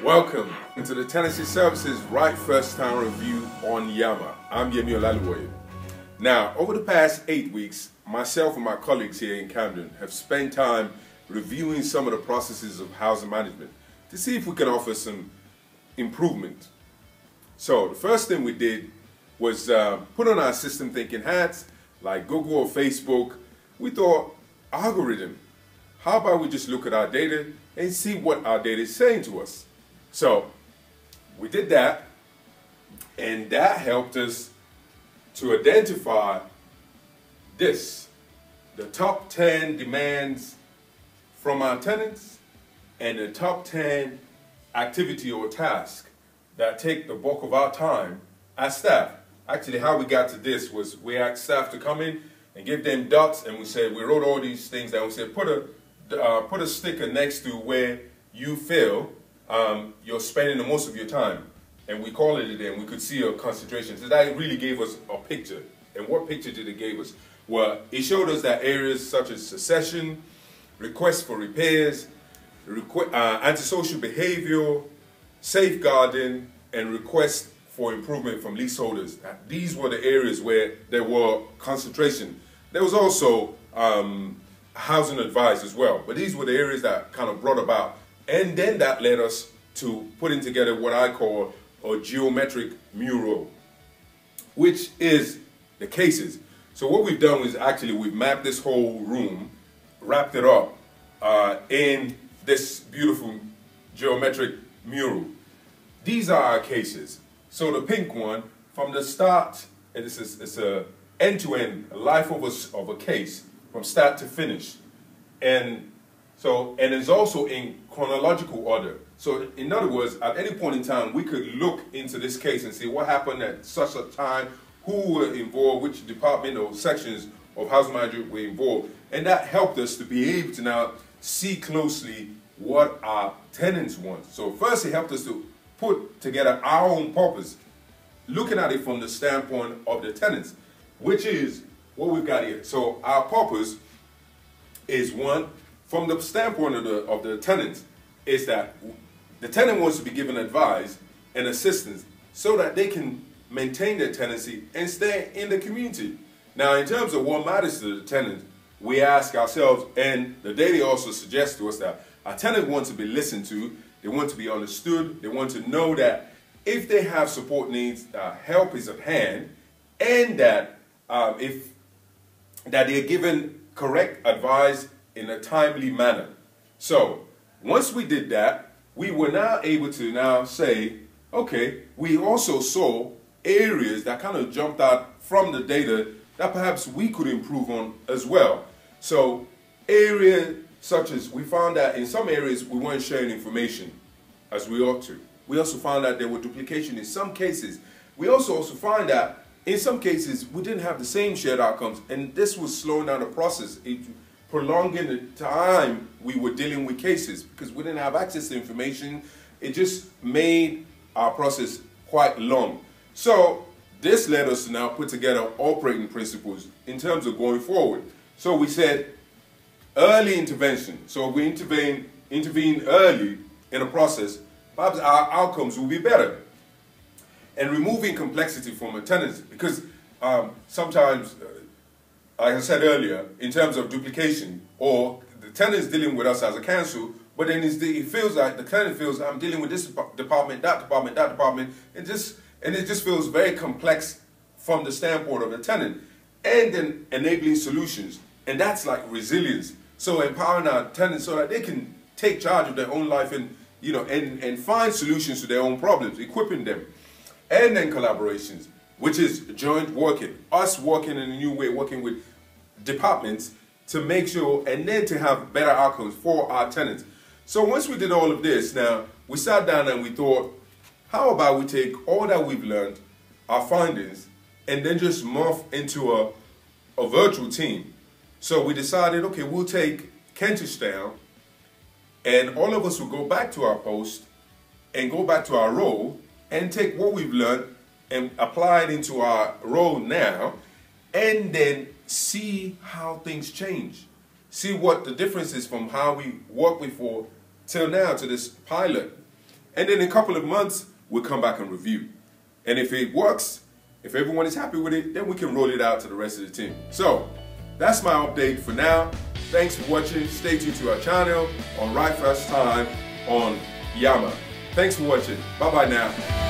Welcome to the Tenancy Services Right First Time Review on Yama. I'm Yemi Olaluwoye. Now, over the past 8 weeks, myself and my colleagues here in Camden have spent time reviewing some of the processes of housing management to see if we can offer some improvement. So the first thing we did was put on our system thinking hats like Google or Facebook. We thought, algorithm, how about we just look at our data and see what our data is saying to us? So we did that, and that helped us to identify this, the top 10 demands from our tenants and the top 10 activity or task that take the bulk of our time as staff. Actually, how we got to this was we asked staff to come in and give them dots, and we said, we wrote all these things down. We said, put a sticker next to where you feel you're spending the most of your time. And we called it a day, and we could see a concentration. So that really gave us a picture. And what picture did it give us? Well, it showed us that areas such as succession, requests for repairs, antisocial behavior, safeguarding, and requests for improvement from leaseholders. These were the areas where there were concentration. There was also housing advice as well, but these were the areas that kind of brought about. And then that led us to putting together what I call a geometric mural, which is the cases. So what we've done is actually we've mapped this whole room, wrapped it up in this beautiful geometric mural. These are our cases. So the pink one, from the start, and it's a end-to-end life of a case from start to finish. And it's also in chronological order. So in other words, at any point in time, we could look into this case and see what happened at such a time, who were involved, which department or sections of housing management were involved. And that helped us to be able to now see closely what our tenants want. So first, it helped us to put together our own purpose, looking at it from the standpoint of the tenants, which is what we've got here. So our purpose is one, from the standpoint of the tenants, is that the tenant wants to be given advice and assistance so that they can maintain their tenancy and stay in the community. Now, in terms of what matters to the tenant, we ask ourselves, and the data also suggests to us that our tenant wants to be listened to, they want to be understood, they want to know that if they have support needs, help is at hand, and that that they're given correct advice in a timely manner. So once we did that, we were now able to now say, okay, we also saw areas that kind of jumped out from the data that perhaps we could improve on as well. So areas such as, we found that in some areas we weren't sharing information as we ought to. We also found that there were duplication in some cases. We also find that in some cases we didn't have the same shared outcomes, and this was slowing down the process. Prolonging the time we were dealing with cases because we didn't have access to information. It just made our process quite long. So this led us to now put together operating principles in terms of going forward. So we said early intervention. So if we intervene early in a process, perhaps our outcomes will be better. And removing complexity from a tenancy, because sometimes like I said earlier, in terms of duplication, or the tenant is dealing with us as a council, but then it feels like the tenant feels I'm dealing with this department, that department, that department. It just feels very complex from the standpoint of the tenant, and then enabling solutions, and that's like resilience. So empowering our tenants so that they can take charge of their own life and and find solutions to their own problems, equipping them, and then collaborations, which is joint working, us working in a new way, working with departments to make sure, and then to have better outcomes for our tenants. So once we did all of this, now we sat down and we thought, how about we take all that we've learned, our findings, and then just morph into a virtual team. So we decided, okay, we'll take Kentish down, and all of us will go back to our post and go back to our role and take what we've learned and apply it into our role now, and then see how things change. See what the difference is from how we worked before till now to this pilot. And then in a couple of months, we'll come back and review. And if it works, if everyone is happy with it, then we can roll it out to the rest of the team. So that's my update for now. Thanks for watching. Stay tuned to our channel on Right First Time on Yama. Thanks for watching. Bye-bye now.